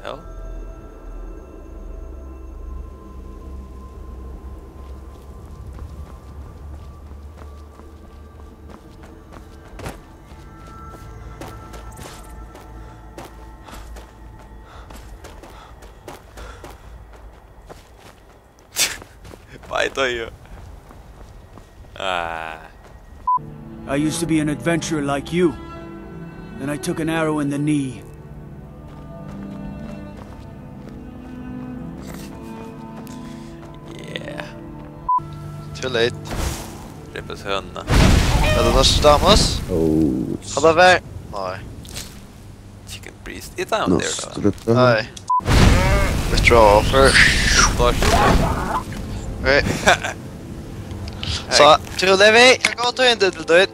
know. Why do you? I used to be an adventurer like you. Then I took an arrow in the knee. Yeah. Too late. Rippes höna. Er det noe som damas? Har det vært? Nei. Chicken priest. It's down there though. Nei. Withdraw offer. Right. Så, too Levi, jeg går til en diddledøyd.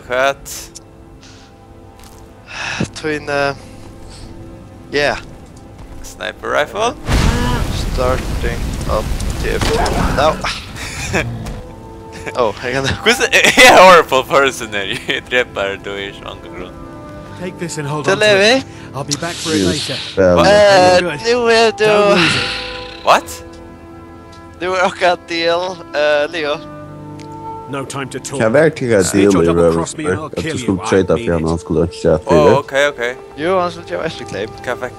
Sköt. To in yeah. Sniper rifle. Starting up TF2 now. Oh, I can. Who's a horrible person there? You trippar då I grund. Take this and hold To on to Levi. it. I'll be back for it later. Nu är Don't du. lose it. What? Nu är också ett del, Leo. No time to talk. Kan jag verkligen Snitch or dela i double cross me and röver? I'll Att kill du you. skulle I trada mean för han it. han skulle inte köra Oh, till okay. Jo, han skulle göra efterkläm. Kaffe.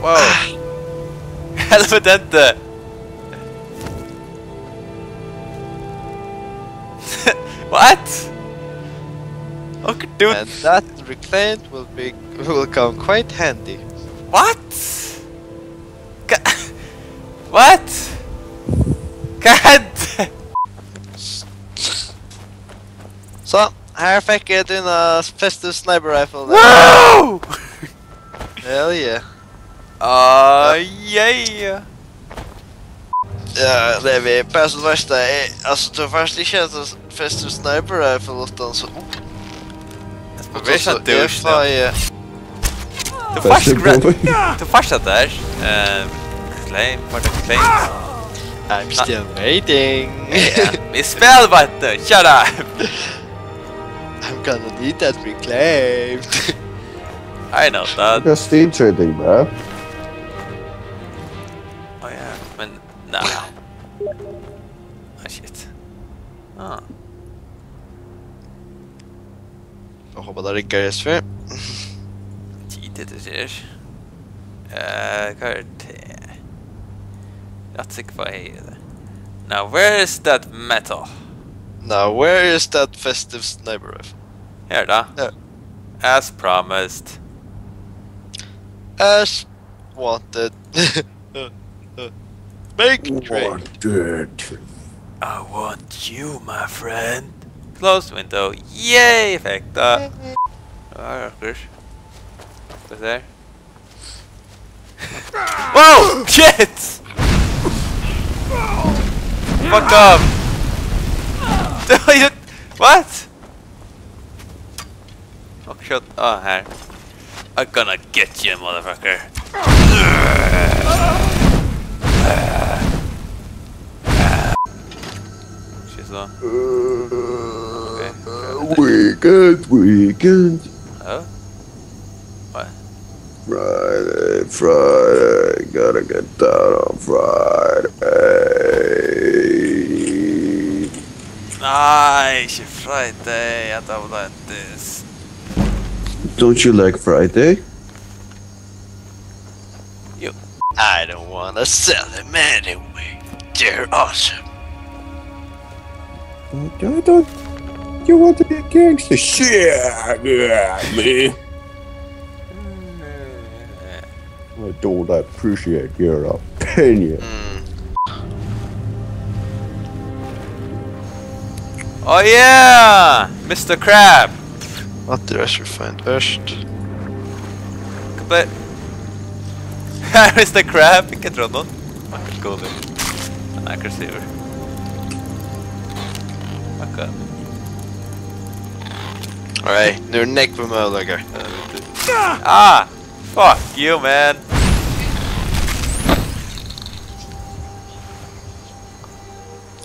Wow. Helvete inte. What? Okay, dude. And that reclaimed will come quite handy. What? What? God. Så, här fick jag dina festive sniper rifle. Wow! Hell yeah. Yeah. Ja, det är vi. Bäst värsta är, alltså du först inte känns en festive sniper rifle utan så... Det är inte douche då. Du första där. Claim, for the claim. I'm still waiting. Vi spel vatten, shut up! I'm gonna need that reclaimed. I know that. Jag steam trading, bro. Oh yeah, men nah. Oh shit. Ah. Jag hoppas det riggar just för. Tidigt det ser. Kart. That's sick for here. Now where is that metal? Now where is that festive sniper rifle? Here da. Yeah. As promised. As wanted. Make trade. I want you, my friend. Closed window. Yay! Effekta. Rockers. What's there? Whoa! Shit! Fuck up! What? Oh shit! Oh, here. I'm gonna get you, motherfucker. She's on. Okay. Weekend. Oh? What? Friday, gotta get down on Friday. Nice, Friday. I don't like this. Don't you like Friday? You. I don't wanna sell them anyway. They're awesome. I don't. You want to be a gangster? Shit, yeah, me. I don't appreciate your opinion. Oh yeah! Mr. Crab! Andrias refined först. But Mr. Crab, vilken tror någon? Vackert god ut. Han är aggressiv. Fuck up. Alright, nu är neck på möjliga. Ah! Fuck you, man!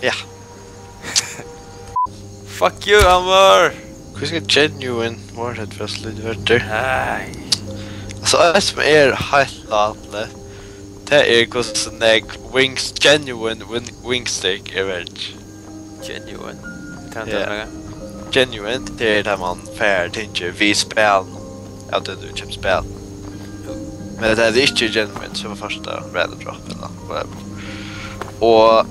Ja. Fuck you, Amor! Hur ska genuine var det fast lite värre? Nej. Så som helt vanligt. Det kostar wings genuine wingsteak event. Genuine. Yeah. Genuine, det där man fär tänker vi spel. Ja, det du köper spel. Men det är inte genuine så var första random drop eller whatever. Och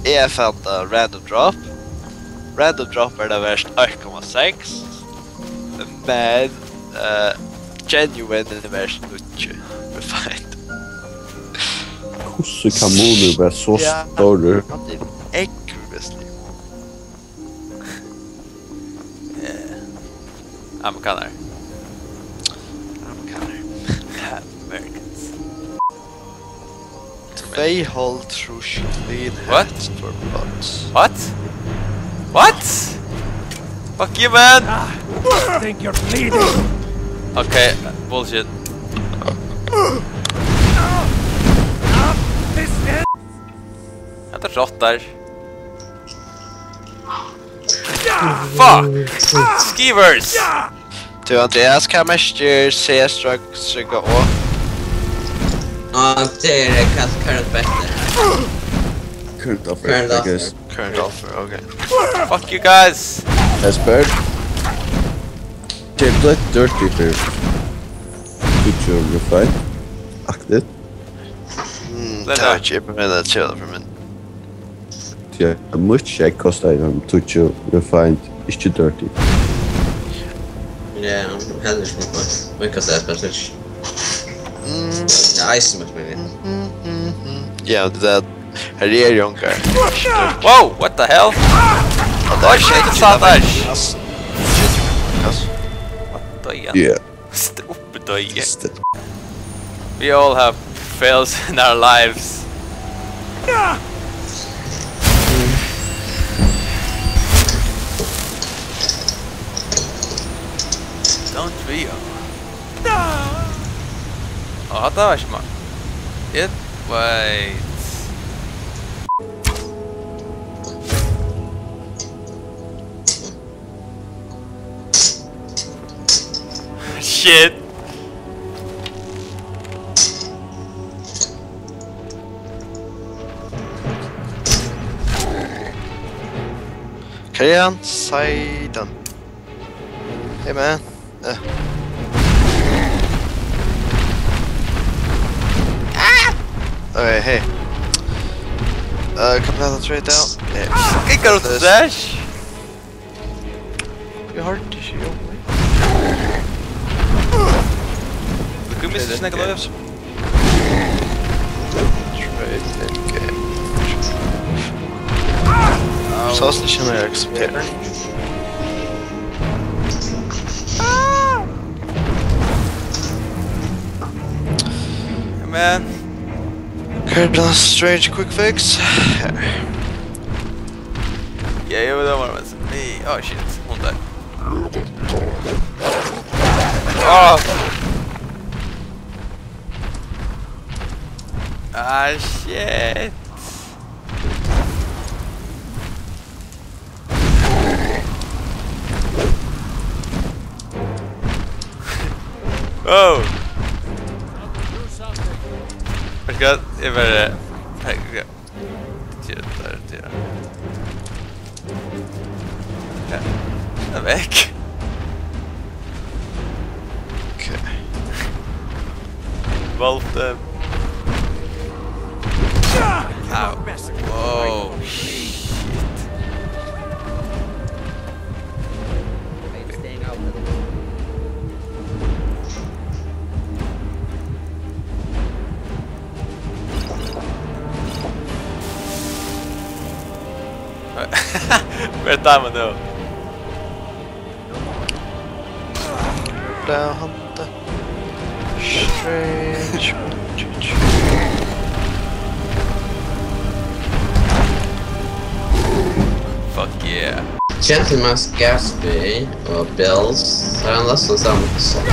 jag fann random drop. Random drop är det värst 1,6. Men genuine är det värst 90. Fint. Hur kan månen vara så stor? Det är äggvisst. Amerikaner. Americans. They hold through clean What? for bloods. What? What? Fuck you, man! I think you're bleeding. Okay, bullshit. Jag tar råttar. Fuck! Skivers! Du Andrias kan mest se strugga och Ja, det är current bättre. Current offer, Current I offer. guess. current offer, okay. Fuck you guys! Esbern. They blood dirty for to your fight. Aktet. Det har chip med det chill för min. Yeah, much check cost item to you refined is too dirty. Ja, heller som på. Mycket så speciellt. Ja, ice much mer. Ja, det här är Jonkar. Whoa, what the hell? Oh shit, it's not dash! Yeah. Stupid. We all have fails in our lives. Don't we all? Oh, that was smart. It wait. Shit. Karrian sidan. Hey man. Okay, hey. Come down the straight out. Yeah. It goes to dash. You hard to shoot away. Look at Mr. Snakki lives. Så känner jag accepterar. Man. Current strange quick fix. Yeah, you don't want to me. Oh shit, hon där. Oh. Ah shit. Oh. Jag ska över här. Titta. Ja. Jag är väck. Okej. Volte. Ow. Whoa. Shit. Where's Diamond though? Down the strange. Fuck yeah. Gentleman's Gatsby och Bills har han lastat samma sak.